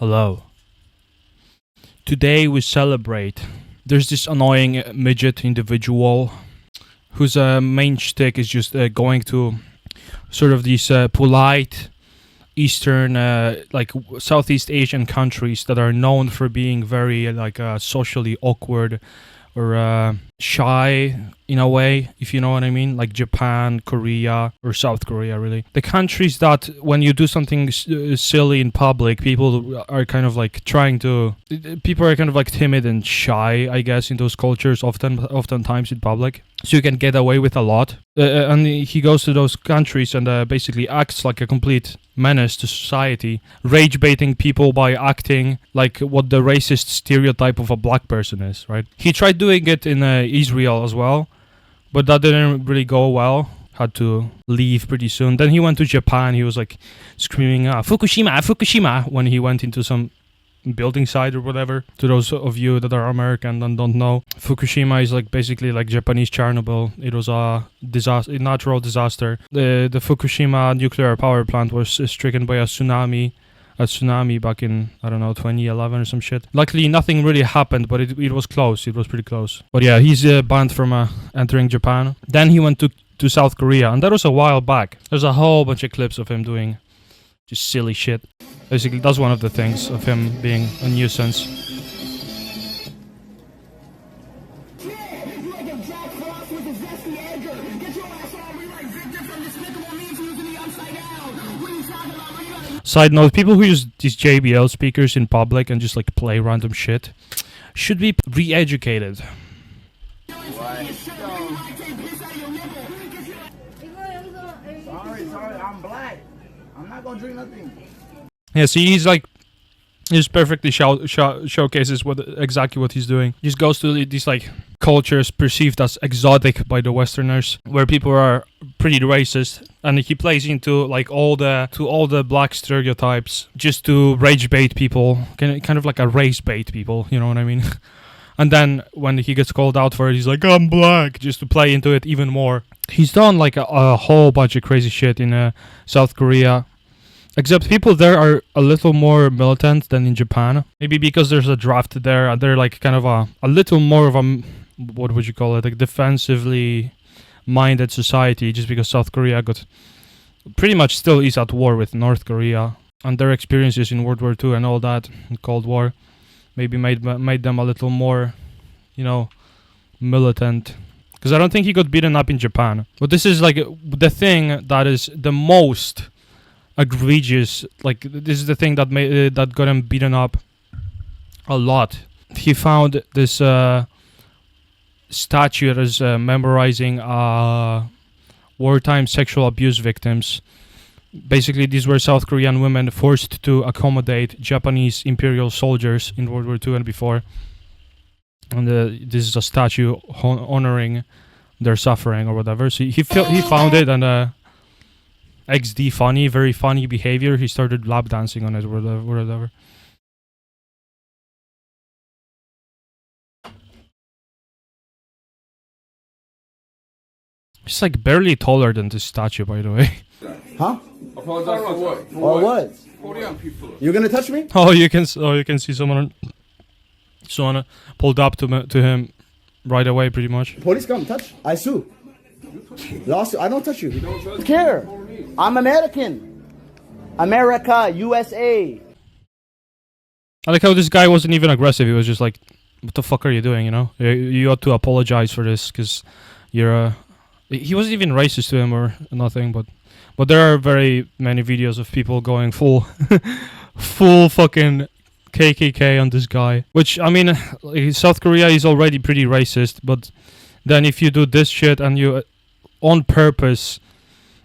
Hello. Today we celebrate. There's this annoying midget individual whose main shtick is just going to sort of these polite Eastern, Southeast Asian countries that are known for being very socially awkward or shy in a way, if you know what I mean, like Japan, Korea, or South Korea, really. The countries that when you do something silly in public, people are kind of like people are kind of like timid and shy, I guess, in those cultures, oftentimes in public. So you can get away with a lot. And he goes to those countries and basically acts like a complete menace to society, rage baiting people by acting like what the racist stereotype of a black person is, right? He tried doing it in Israel as well, but that didn't really go well. Had to leave pretty soon. Then he went to Japan. He was like screaming Fukushima, Fukushima, when he went into some building site or whatever. To those of you that are American and don't know, Fukushima is like basically like Japanese Chernobyl. It was a natural disaster. The Fukushima nuclear power plant was stricken by a tsunami back in, I don't know, 2011 or some shit. Luckily nothing really happened, but it was close. It was pretty close. But yeah, he's banned from entering Japan. Then he went to South Korea, and that was a while back. There's a whole bunch of clips of him doing just silly shit. Basically, that's one of the things of him being a nuisance. Side note, people who use these JBL speakers in public and just like play random shit should be re-educated. Sorry, I'm black. I'm not gonna drink nothing. Yeah, see, he perfectly showcases exactly what he's doing. He just goes to these like cultures perceived as exotic by the Westerners, where people are pretty racist, and he plays into like all the black stereotypes just to rage bait people, kind of like a race bait people. You know what I mean? And then when he gets called out for it, he's like, I'm black, just to play into it even more. He's done like a whole bunch of crazy shit in South Korea. Except people there are a little more militant than in Japan. Maybe because there's a draft there, and they're like kind of a little more of a, what would you call it, like defensively minded society, just because South Korea pretty much still is at war with North Korea. And their experiences in World War II and all that, Cold War, maybe made them a little more, militant. Because I don't think he got beaten up in Japan. But this is like the thing that is the most egregious. Like, this is the thing that that got him beaten up a lot. He found this statue that is memorizing wartime sexual abuse victims. Basically, these were South Korean women forced to accommodate Japanese imperial soldiers in World War II and before. And this is a statue honoring their suffering or whatever. So he found it, and XD funny, very funny behavior. He started lap dancing on it or whatever. He's like barely taller than this statue, by the way. Huh? Apologize for what? Or what? Korean people. You're gonna touch me? Oh, you can see someone pulled up to him right away, pretty much. Police come, touch. I sue. Lawsuit. I don't touch you. Don't care. I'm American. America, USA. I like how this guy wasn't even aggressive. He was just like, "What the fuck are you doing?" You ought to apologize for this because you're He wasn't even racist to him or nothing, but there are very many videos of people going full fucking KKK on this guy. Which, I mean, South Korea is already pretty racist, but then if you do this shit and you on purpose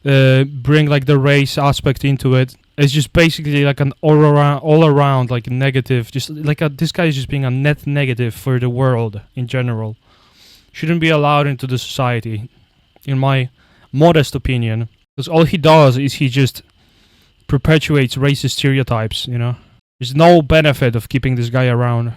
bring like the race aspect into it, it's just basically like an all around like negative, just like this guy is just being a net negative for the world in general. Shouldn't be allowed into the society, in my modest opinion. Because all he does is he just perpetuates racist stereotypes, There's no benefit of keeping this guy around.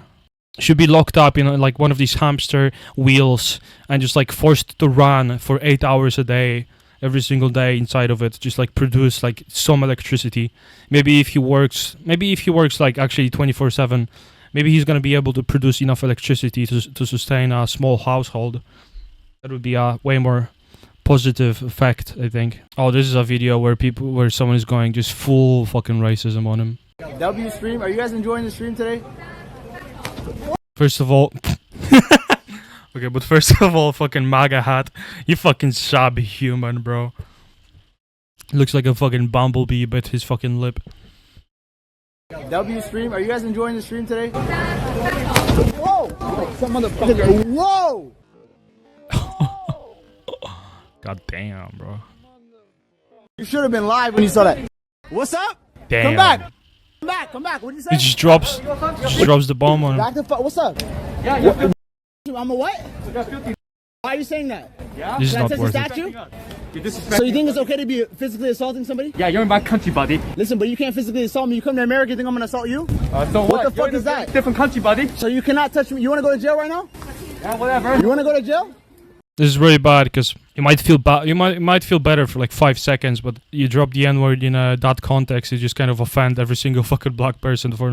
Should be locked up in like one of these hamster wheels and just like forced to run for 8 hours a day every single day inside of it, just like produce like some electricity. Maybe if he works like actually 24/7, maybe he's gonna be able to produce enough electricity to sustain a small household. That would be a way more positive effect, I think. Oh, this is a video where someone is going just full fucking racism on him. W stream, are you guys enjoying the stream today? First of all, okay, but first of all, fucking MAGA hat, you fucking shabby human, bro. Looks like a fucking bumblebee bit his fucking lip. W stream, are you guys enjoying the stream today? Whoa! Some motherfucker. Whoa! God damn, bro. You should have been live when you saw that. What's up? Damn. Come back. Come back. What did you say? He just drops the bomb on him. Back the fuck. What's up? Yeah, you're I'm a what? Why are you saying that? Yeah? This is Can I not touch the worth it. statue? You're disrespecting. So you think it's okay to be physically assaulting somebody? Yeah, you're in my country, buddy. Listen, but you can't physically assault me. You come to America, you think I'm gonna assault you? So What the fuck You're in is a that? different country, buddy. So you cannot touch me. You wanna go to jail right now? Yeah, whatever. You wanna go to jail? This is really bad because you might feel bad. You might feel better for like 5 seconds, but you drop the N-word in that context, you just kind of offend every single fucking black person for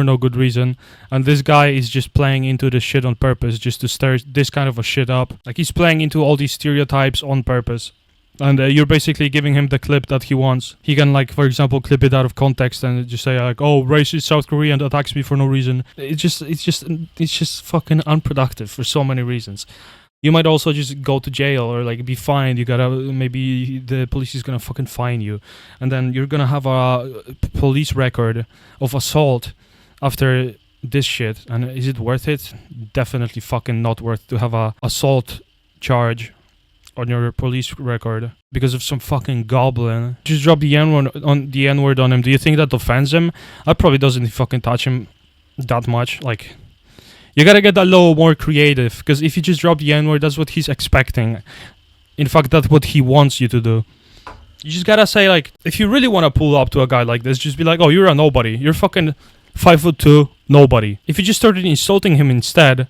no good reason. And this guy is just playing into the shit on purpose, just to stir this kind of a shit up. Like he's playing into all these stereotypes on purpose. And you're basically giving him the clip that he wants. He can, like, for example, clip it out of context and just say like, "Oh, racist South Korean attacks me for no reason." It's just fucking unproductive for so many reasons. You might also just go to jail or like be fined. Maybe the police is gonna fucking fine you, and then you're gonna have a police record of assault after this shit. And is it worth it? Definitely fucking not worth to have a assault charge on your police record because of some fucking goblin. Just drop the N-word on him. Do you think that offends him? That probably doesn't fucking touch him that much. Like, you gotta get a little more creative, because if you just drop the N-word, that's what he's expecting. In fact, that's what he wants you to do. You just gotta say, like, if you really want to pull up to a guy like this, just be like, "Oh, you're a nobody. You're fucking 5'2", nobody." If you just started insulting him instead,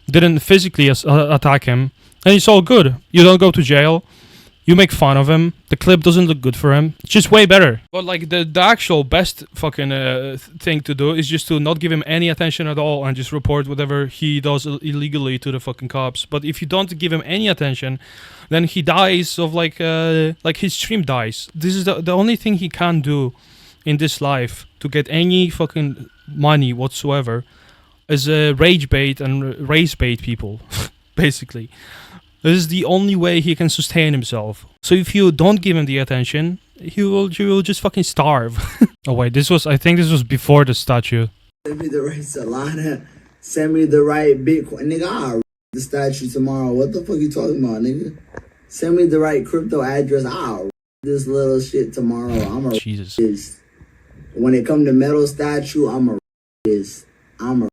didn't physically attack him, and it's all good. You don't go to jail. You make fun of him. The clip doesn't look good for him. It's just way better. But like the actual best fucking thing to do is just to not give him any attention at all and just report whatever he does illegally to the fucking cops. But if you don't give him any attention, then he dies of like his stream dies. This is the only thing he can do in this life to get any fucking money whatsoever is rage bait and race bait people, basically. This is the only way he can sustain himself. So if you don't give him the attention, he will just fucking starve. Oh wait, I think this was before the statue. Send me the right Solana. Send me the right Bitcoin. Nigga, I'll the statue tomorrow. What the fuck you talking about, nigga? Send me the right crypto address. I'll this little shit tomorrow. I'm a Jesus. When it come to metal statue, I'm a I'm a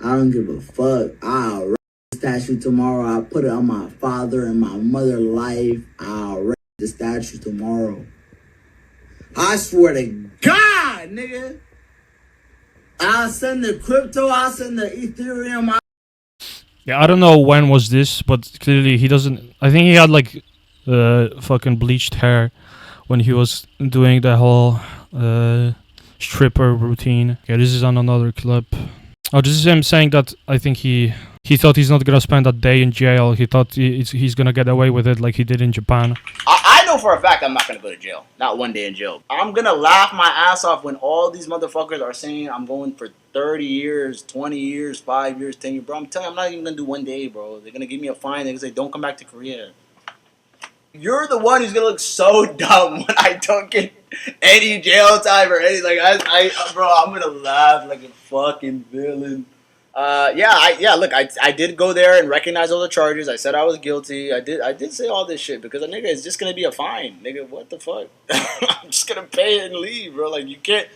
I don't give a fuck. I'll statue tomorrow. I'll put it on my father and my mother life. I'll wreck the statue tomorrow. I swear to God, nigga. I'll send the crypto. I'll send the Ethereum. Yeah, I don't know when was this, but clearly he doesn't. I think he had like fucking bleached hair when he was doing the whole stripper routine. Okay, this is on another clip. Oh, this is him saying that I think he thought he's not gonna spend a day in jail. He thought he's gonna get away with it like he did in Japan. I know for a fact I'm not gonna go to jail. Not one day in jail. I'm gonna laugh my ass off when all these motherfuckers are saying I'm going for 30 years, 20 years, 5 years, 10 years. Bro, I'm telling you, I'm not even gonna do one day, bro. They're gonna give me a fine. They're gonna say, don't come back to Korea. You're the one who's gonna look so dumb when I don't get any jail time or anything. Like, bro, I'm gonna laugh like a fucking villain. Look, I did go there and recognize all the charges. I said I was guilty. I did say all this shit because a nigga is just gonna be a fine. Nigga, what the fuck? I'm just gonna pay it and leave, bro. Like, you can't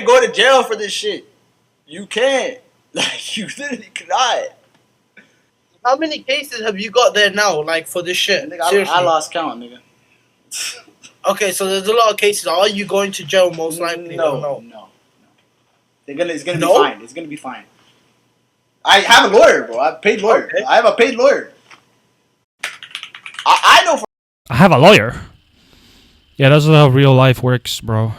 go to jail for this shit. You can't. Like, you literally cannot. How many cases have you got there now, like, for this shit? Nigga, Seriously. I lost count, nigga. Okay, so there's a lot of cases. Are you going to jail most likely? No. It's gonna No? be fine. It's gonna be fine. I have a lawyer, bro. I have a paid lawyer. Okay. I have a paid lawyer. I have a lawyer. Yeah, that's how real life works, bro.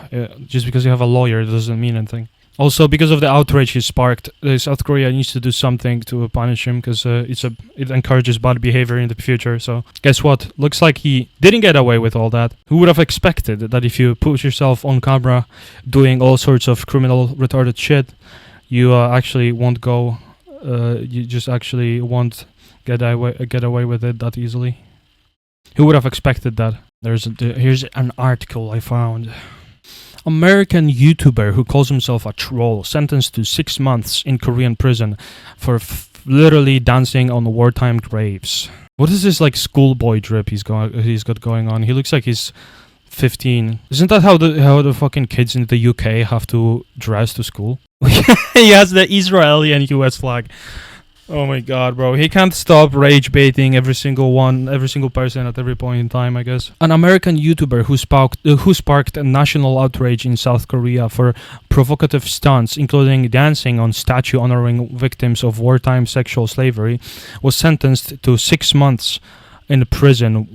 Just because you have a lawyer doesn't mean anything. Also, because of the outrage he sparked, South Korea needs to do something to punish him because it encourages bad behavior in the future. So, guess what? Looks like he didn't get away with all that. Who would have expected that if you put yourself on camera doing all sorts of criminal, retarded shit, you actually won't go. You just actually won't get away with it that easily. Who would have expected that? Here's an article I found. American YouTuber who calls himself a troll sentenced to 6 months in Korean prison for literally dancing on wartime graves. What is this like schoolboy drip he's got going on? He looks like he's 15. Isn't that how the fucking kids in the UK have to dress to school? He has the Israeli and US flag. Oh my god, bro. He can't stop rage baiting every single person at every point in time, I guess. An American YouTuber who sparked a national outrage in South Korea for provocative stunts, including dancing on statue honoring victims of wartime sexual slavery, was sentenced to 6 months in prison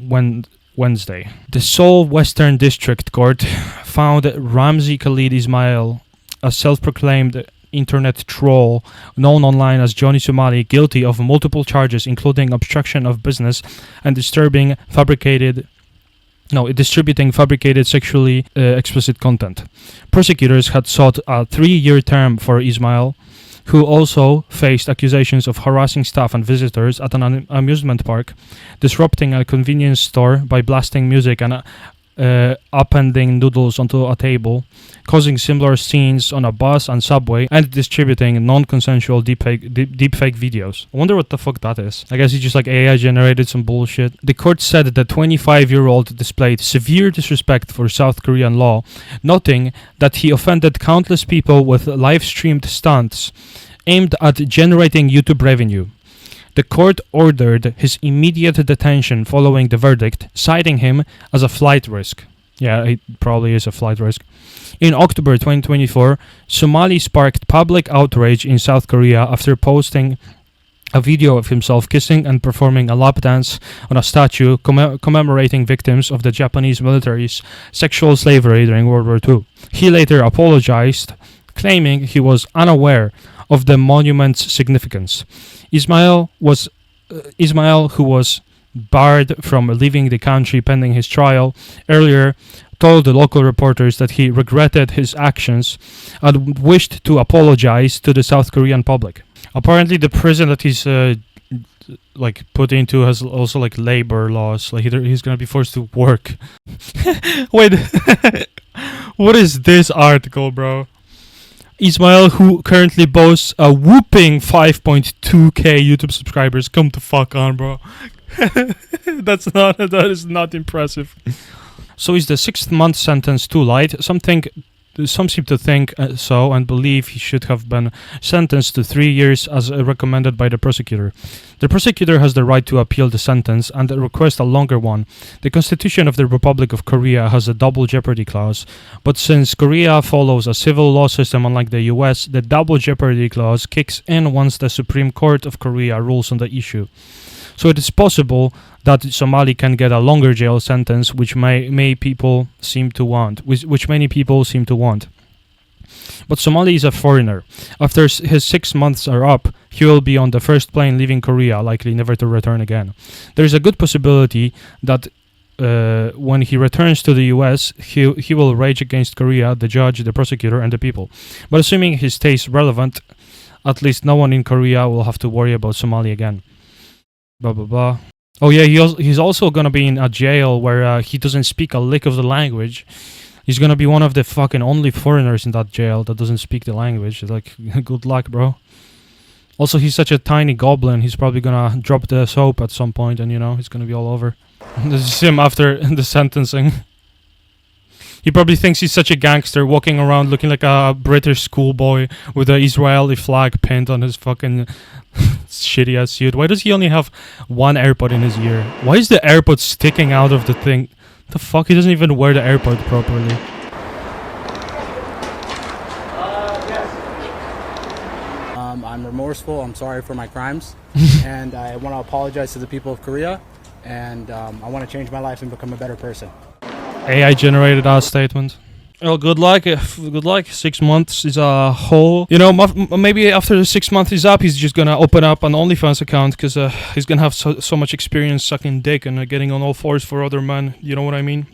Wednesday. The Seoul Western District Court found Ramzi Khalid Ismail, a self-proclaimed internet troll known online as Johnny Somali, guilty of multiple charges including obstruction of business and distributing fabricated sexually explicit content. Prosecutors had sought a 3-year term for Ismail, who also faced accusations of harassing staff and visitors at an amusement park, disrupting a convenience store by blasting music and upending noodles onto a table, causing similar scenes on a bus and subway, and distributing non-consensual deepfake videos. I wonder what the fuck that is. I guess he just like AI generated some bullshit. The court said the 25-year-old displayed severe disrespect for South Korean law, noting that he offended countless people with live-streamed stunts aimed at generating YouTube revenue. The court ordered his immediate detention following the verdict, citing him as a flight risk. Yeah, it probably is a flight risk. In October 2024, Somali sparked public outrage in South Korea after posting a video of himself kissing and performing a lap dance on a statue commemorating victims of the Japanese military's sexual slavery during World War II. He later apologized, claiming he was unaware of the monument's significance. Ismail, who was barred from leaving the country pending his trial, earlier told the local reporters that he regretted his actions and wished to apologize to the South Korean public. Apparently, the prison that he's put into has also like labor laws. Like he's gonna be forced to work. Wait, what is this article, bro? Ismail, who currently boasts a whooping 5.2k YouTube subscribers, come to fuck on, bro. That is not impressive. So is the 6 month sentence too light? Some seem to think so and believe he should have been sentenced to 3 years as recommended by the prosecutor. The prosecutor has the right to appeal the sentence and request a longer one. The Constitution of the Republic of Korea has a double jeopardy clause, but since Korea follows a civil law system unlike the US, the double jeopardy clause kicks in once the Supreme Court of Korea rules on the issue. So it is possible that Somali can get a longer jail sentence, which many people seem to want. But Somali is a foreigner. After his 6 months are up, he will be on the first plane leaving Korea, likely never to return again. There is a good possibility that when he returns to the US, he will rage against Korea, the judge, the prosecutor, and the people. But assuming he stays relevant, at least no one in Korea will have to worry about Somali again. Blah blah blah. Oh yeah, he's also gonna be in a jail where he doesn't speak a lick of the language. He's gonna be one of the fucking only foreigners in that jail that doesn't speak the language. Like, good luck, bro. Also, he's such a tiny goblin. He's probably gonna drop the soap at some point, and he's gonna be all over. This is him after the sentencing. He probably thinks he's such a gangster, walking around looking like a British schoolboy with the Israeli flag pinned on his fucking shitty ass suit. Why does he only have one AirPod in his ear? Why is the AirPod sticking out of the thing? The fuck? He doesn't even wear the AirPod properly. I'm remorseful. I'm sorry for my crimes. And I want to apologize to the people of Korea. and I want to change my life and become a better person. AI generated our statement. Well, good luck. Good luck. 6 months is a whole. You know, maybe after the 6 months is up, he's just gonna open up an OnlyFans account because he's gonna have so much experience sucking dick and getting on all fours for other men. You know what I mean?